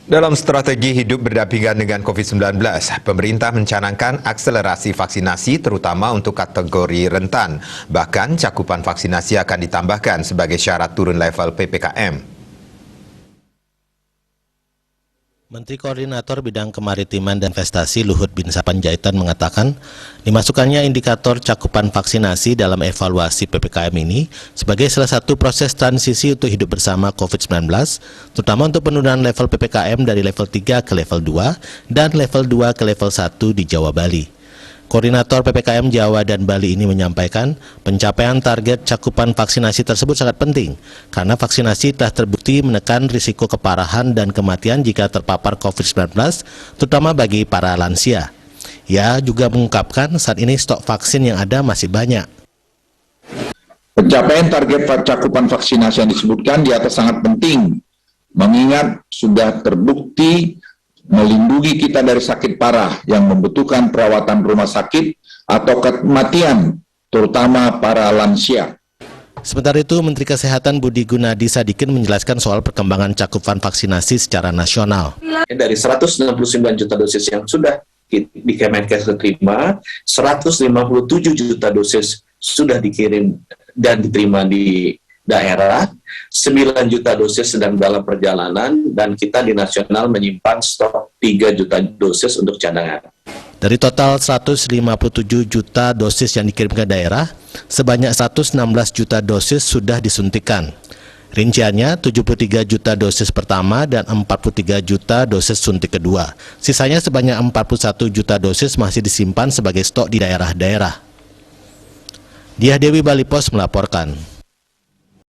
Dalam strategi hidup berdampingan dengan COVID-19, pemerintah mencanangkan akselerasi vaksinasi terutama untuk kategori rentan. Bahkan cakupan vaksinasi akan ditambahkan sebagai syarat turun level PPKM. Menteri Koordinator Bidang Kemaritiman dan Investasi Luhut Binsar Panjaitan mengatakan, dimasukkannya indikator cakupan vaksinasi dalam evaluasi PPKM ini sebagai salah satu proses transisi untuk hidup bersama COVID-19, terutama untuk penundaan level PPKM dari level 3 ke level 2 dan level 2 ke level 1 di Jawa Bali. Koordinator PPKM Jawa dan Bali ini menyampaikan pencapaian target cakupan vaksinasi tersebut sangat penting karena vaksinasi telah terbukti menekan risiko keparahan dan kematian jika terpapar COVID-19, terutama bagi para lansia. Ia juga mengungkapkan saat ini stok vaksin yang ada masih banyak. Pencapaian target cakupan vaksinasi yang disebutkan di atas sangat penting, mengingat sudah terbukti melindungi kita dari sakit parah yang membutuhkan perawatan rumah sakit atau kematian, terutama para lansia. Sementara itu, Menteri Kesehatan Budi Gunadi Sadikin menjelaskan soal perkembangan cakupan vaksinasi secara nasional. Dari 169 juta dosis yang sudah di Kemenkes diterima, 157 juta dosis sudah dikirim dan diterima di daerah, 9 juta dosis sedang dalam perjalanan, dan kita di nasional menyimpan stok 3 juta dosis untuk cadangan. Dari total 157 juta dosis yang dikirim ke daerah, sebanyak 116 juta dosis sudah disuntikan. Rinciannya 73 juta dosis pertama dan 43 juta dosis suntik kedua. Sisanya sebanyak 41 juta dosis masih disimpan sebagai stok di daerah-daerah. Diah Dewi Bali Pos melaporkan.